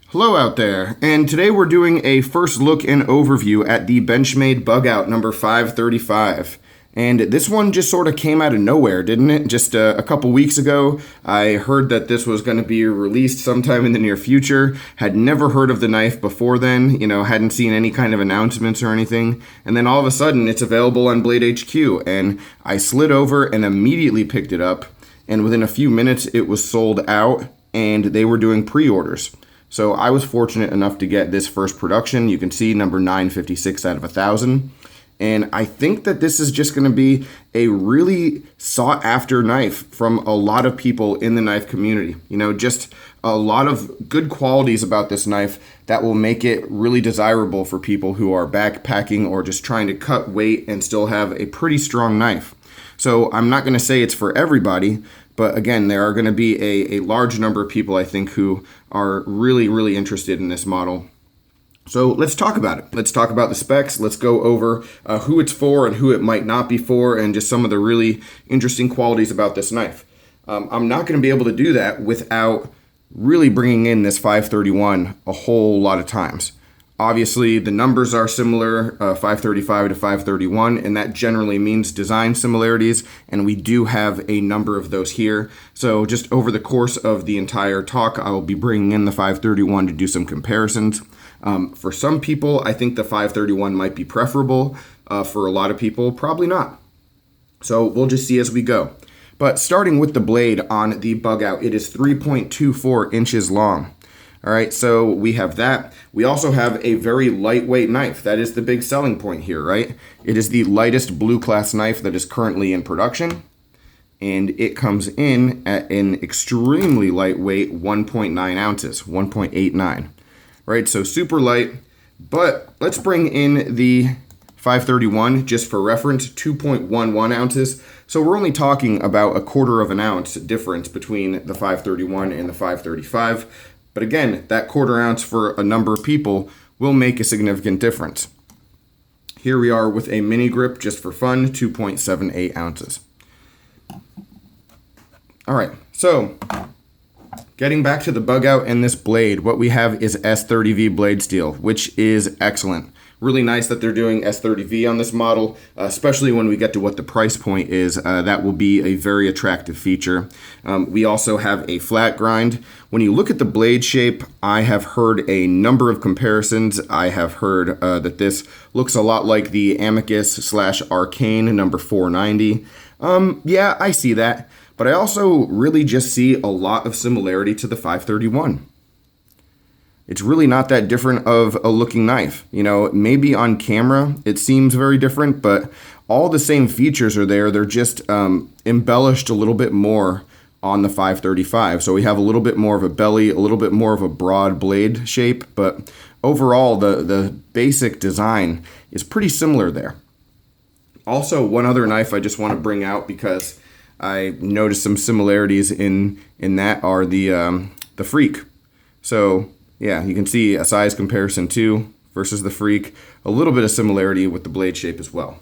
Hello out there, and today we're doing a first look and overview at the Benchmade Bugout number 535. And this one just sort of came out of nowhere, didn't it? Just a couple weeks ago, I heard that this was going to be released sometime in the near future. Had never heard of the knife before then, hadn't seen any kind of announcements or anything. And then all of a sudden, it's available on Blade HQ, and I slid over and immediately picked it up. And within a few minutes, it was sold out, and they were doing pre-orders. So I was fortunate enough to get this first production. You can see number 956 out of 1,000. And I think that this is just going to be a really sought after knife from a lot of people in the knife community. Just a lot of good qualities about this knife that will make it really desirable for people who are backpacking or just trying to cut weight and still have a pretty strong knife. So I'm not going to say it's for everybody, but again, there are going to be a large number of people, I think, who are really, really interested in this model. So let's talk about it. Let's talk about the specs. Let's go over who it's for and who it might not be for, and just some of the really interesting qualities about this knife. I'm not going to be able to do that without really bringing in this 531 a whole lot of times. Obviously, the numbers are similar, 535 to 531, and that generally means design similarities, and we do have a number of those here. So just over the course of the entire talk, I will be bringing in the 531 to do some comparisons. For some people, I think the 531 might be preferable. For a lot of people, probably not. So we'll just see as we go. But starting with the blade on the Bugout, it is 3.24 inches long. All right, so we have that. We also have a very lightweight knife. That is the big selling point here, right? It is the lightest blue class knife that is currently in production, and it comes in at an extremely lightweight 1.9 ounces, 1.89, right? So super light, but let's bring in the 531 just for reference, 2.11 ounces. So we're only talking about a quarter of an ounce difference between the 531 and the 535. But again, that quarter ounce for a number of people will make a significant difference. Here we are with a mini grip just for fun, 2.78 ounces. All right, so getting back to the Bugout and this blade, what we have is S30V blade steel, which is excellent. Really nice that they're doing S30V on this model, especially when we get to what the price point is. That will be a very attractive feature. We also have a flat grind. When you look at the blade shape, I have heard a number of comparisons. I have heard that this looks a lot like the Amicus / Arcane number 490. Yeah, I see that. But I also really just see a lot of similarity to the 531. It's really not that different of a looking knife. Maybe on camera it seems very different, but all the same features are there. They're just embellished a little bit more on the 535. So we have a little bit more of a belly, a little bit more of a broad blade shape, but overall the basic design is pretty similar there. Also, one other knife I just want to bring out because I noticed some similarities in that are the Freak. So yeah, you can see a size comparison too versus the Freak. A little bit of similarity with the blade shape as well.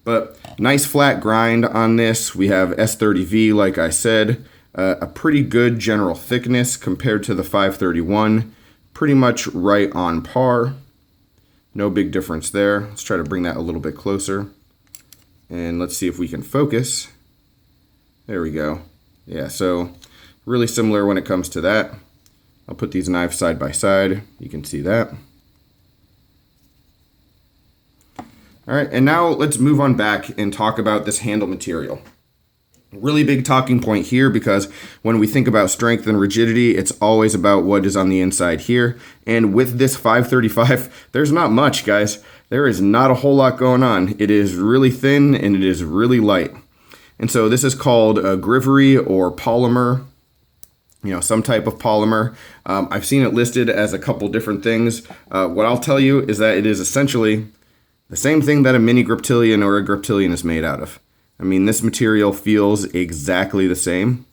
But nice flat grind on this. We have S30V, like I said. A pretty good general thickness compared to the 531. Pretty much right on par. No big difference there. Let's try to bring that a little bit closer. And let's see if we can focus. There we go. Yeah, so really similar when it comes to that. I'll put these knives side by side. You can see that. All right, and now let's move on back and talk about this handle material. Really big talking point here because when we think about strength and rigidity, it's always about what is on the inside here. And with this 535, there's not much, guys. There is not a whole lot going on. It is really thin and it is really light. And so this is called a grivery or polymer. Some type of polymer. I've seen it listed as a couple different things. What I'll tell you is that it is essentially the same thing that a mini griptilian or a griptilian is made out of. I mean, this material feels exactly the same.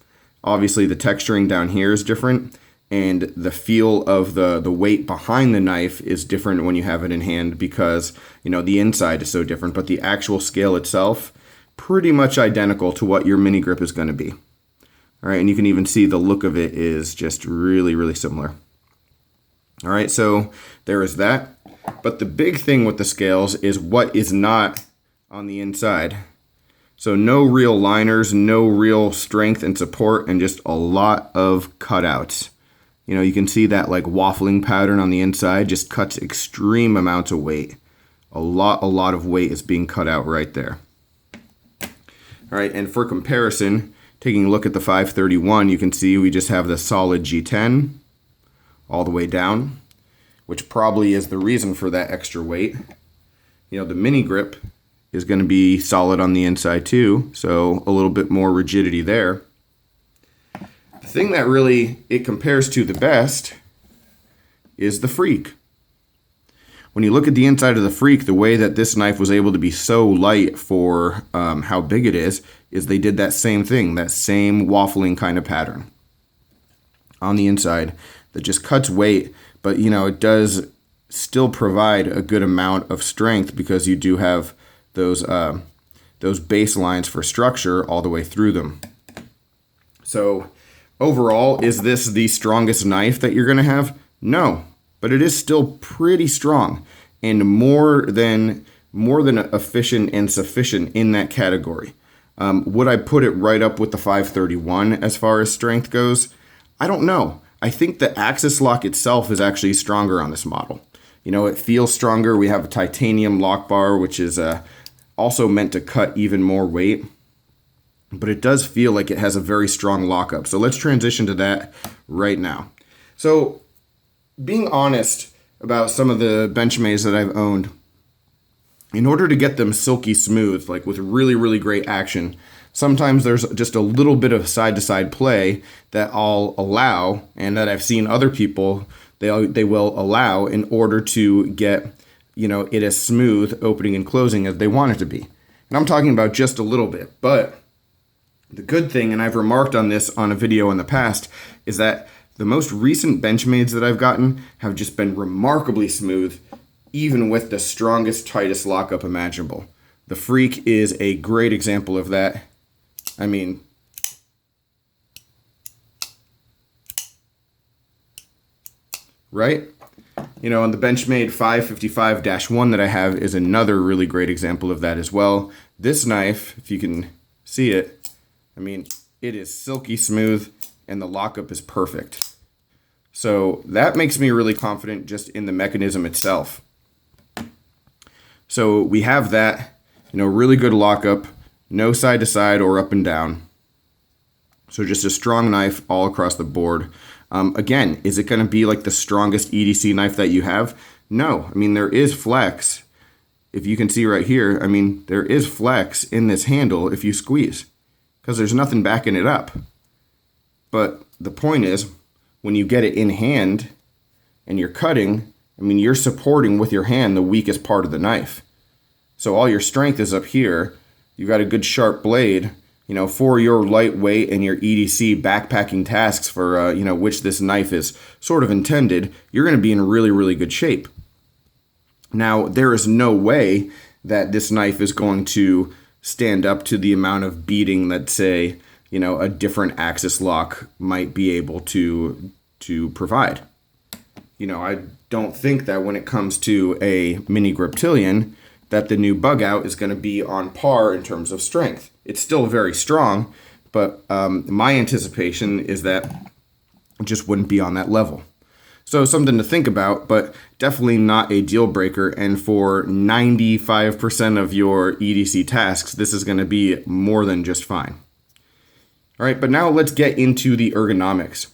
Obviously, the texturing down here is different, and the feel of the weight behind the knife is different when you have it in hand because, the inside is so different, but the actual scale itself, pretty much identical to what your mini grip is going to be. All right, and you can even see the look of it is just really, really similar. All right, so there is that. But the big thing with the scales is what is not on the inside. So no real liners, no real strength and support, and just a lot of cutouts. You know, you can see that like waffling pattern on the inside just cuts extreme amounts of weight. A lot of weight is being cut out right there. All right, and for comparison, taking a look at the 531, you can see we just have the solid G10 all the way down, which probably is the reason for that extra weight. You know, the mini grip is going to be solid on the inside too, so a little bit more rigidity there. The thing that really it compares to the best is the Freak. When you look at the inside of the Freak, the way that this knife was able to be so light for how big it is they did that same thing, that same waffling kind of pattern on the inside that just cuts weight, but you know, it does still provide a good amount of strength because you do have those baselines for structure all the way through them. So overall, is this the strongest knife that you're going to have? No, but it is still pretty strong and more than efficient and sufficient in that category. Would I put it right up with the 531 as far as strength goes? I don't know. I think the axis lock itself is actually stronger on this model. You know, it feels stronger. We have a titanium lock bar, which is also meant to cut even more weight, but it does feel like it has a very strong lockup. So let's transition to that right now. So being honest about some of the Benchmades that I've owned, in order to get them silky smooth, like with really, really great action, sometimes there's just a little bit of side-to-side play that I'll allow and that I've seen other people, they will allow in order to get, you know, it as smooth opening and closing as they want it to be. And I'm talking about just a little bit, but the good thing, and I've remarked on this on a video in the past, is that the most recent Benchmades that I've gotten have just been remarkably smooth, even with the strongest, tightest lockup imaginable. The Freak is a great example of that. I mean, right? You know, and the Benchmade 555-1 that I have is another really great example of that as well. This knife, if you can see it, I mean, it is silky smooth and the lockup is perfect. So that makes me really confident just in the mechanism itself. So we have that, you know, really good lockup, no side to side or up and down. So just a strong knife all across the board. Again, is it going to be like the strongest EDC knife that you have? No. I mean, there is flex. If you can see right here, I mean, there is flex in this handle if you squeeze, because there's nothing backing it up. But the point is, when you get it in hand and you're cutting, I mean, you're supporting with your hand the weakest part of the knife. So all your strength is up here. You've got a good sharp blade, you know, for your lightweight and your EDC backpacking tasks for, you know, which this knife is sort of intended, you're going to be in really, really good shape. Now, there is no way that this knife is going to stand up to the amount of beating that, say, you know, a different axis lock might be able to provide. You know, I don't think that when it comes to a mini griptilian that the new Bugout is going to be on par in terms of strength. It's still very strong, but my anticipation is that it just wouldn't be on that level. So something to think about, but definitely not a deal breaker. And for 95% of your EDC tasks, this is going to be more than just fine. All right, but now let's get into the ergonomics.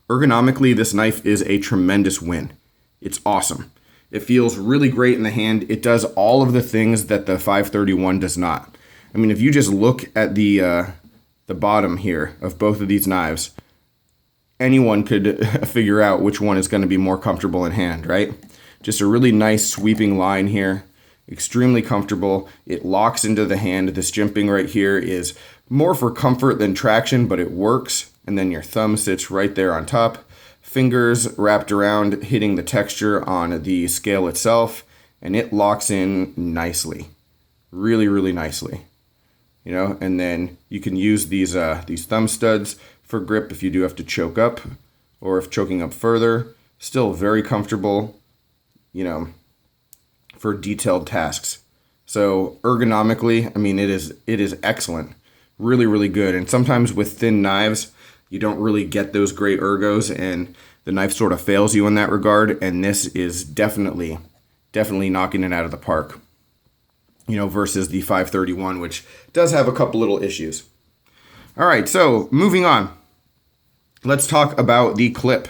Ergonomically, this knife is a tremendous win. It's awesome. It feels really great in the hand. It does all of the things that the 531 does not. I mean, if you just look at the bottom here of both of these knives, anyone could figure out which one is going to be more comfortable in hand, right? Just a really nice sweeping line here. Extremely comfortable. It locks into the hand. This jimping right here is more for comfort than traction, but it works. And then your thumb sits right there on top. Fingers wrapped around, hitting the texture on the scale itself, and it locks in nicely. Really, really nicely. You know, and then you can use these thumb studs for grip if you do have to choke up, or if choking up further. still very comfortable, you know, for detailed tasks. So ergonomically, I mean, it is excellent. Really, really good. And sometimes with thin knives, you don't really get those great ergos, and the knife sort of fails you in that regard. And this is definitely knocking it out of the park, you know, versus the 531, which does have a couple little issues. All right, so moving on. Let's talk about the clip.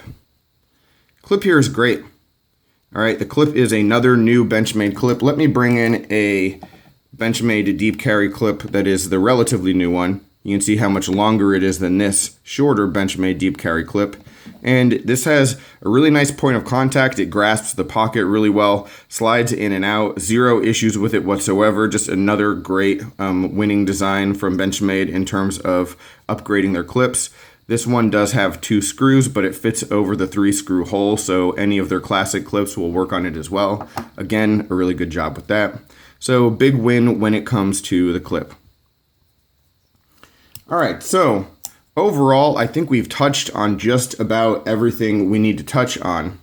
Clip here is great. All right, the clip is another new Benchmade clip. Let me bring in a Benchmade deep carry clip that is the relatively new one. You can see how much longer it is than this shorter Benchmade deep carry clip. And this has a really nice point of contact. It grasps the pocket really well, slides in and out, zero issues with it whatsoever. Just another great winning design from Benchmade in terms of upgrading their clips. This one does have 2 screws, but it fits over the 3-screw hole, so any of their classic clips will work on it as well. Again, a really good job with that. So big win when it comes to the clip. All right, so overall, I think we've touched on just about everything we need to touch on.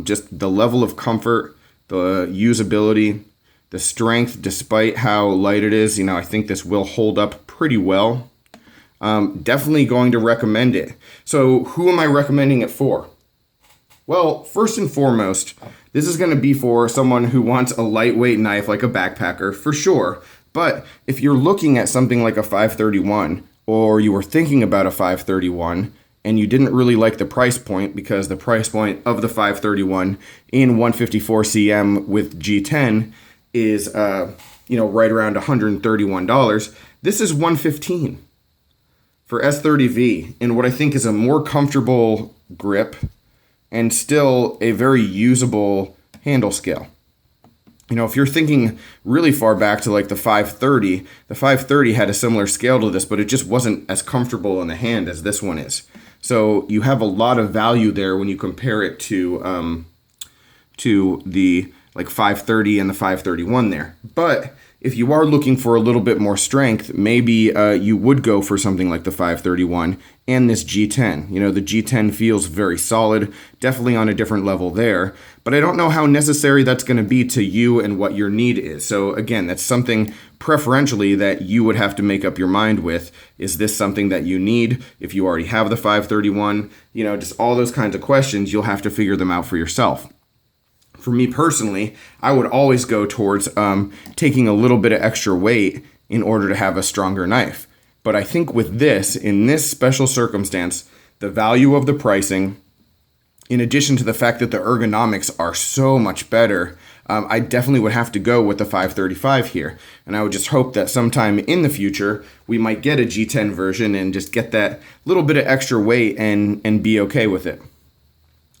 Just the level of comfort, the usability, the strength, despite how light it is. You know, I think this will hold up pretty well. Definitely going to recommend it. So who am I recommending it for? Well, first and foremost, this is going to be for someone who wants a lightweight knife like a backpacker, for sure. But if you're looking at something like a 531, or you were thinking about a 531, and you didn't really like the price point because the price point of the 531 in 154 cm with G10 is, right around $131, this is $115 for S30V in what I think is a more comfortable grip and still a very usable handle scale. You know, if you're thinking really far back to like the 530 had a similar scale to this, but it just wasn't as comfortable in the hand as this one is. So you have a lot of value there when you compare it to the like 530 and the 531 there. But if you are looking for a little bit more strength, maybe you would go for something like the 531 and this G10. You know, the G10 feels very solid, definitely on a different level there, but I don't know how necessary that's going to be to you and what your need is. So again, that's something preferentially that you would have to make up your mind with. Is this something that you need? If you already have the 531, you know, just all those kinds of questions, you'll have to figure them out for yourself. For me personally, I would always go towards taking a little bit of extra weight in order to have a stronger knife. But I think with this, in this special circumstance, the value of the pricing, in addition to the fact that the ergonomics are so much better, I definitely would have to go with the 535 here. And I would just hope that sometime in the future, we might get a G10 version and just get that little bit of extra weight and be okay with it.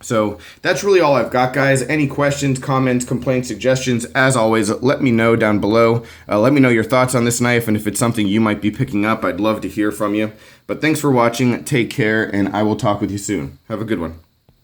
So that's really all I've got, guys. Any questions, comments, complaints, suggestions, as always, let me know down below. Let me know your thoughts on this knife, and if it's something you might be picking up, I'd love to hear from you. But thanks for watching, take care, and I will talk with you soon. Have a good one.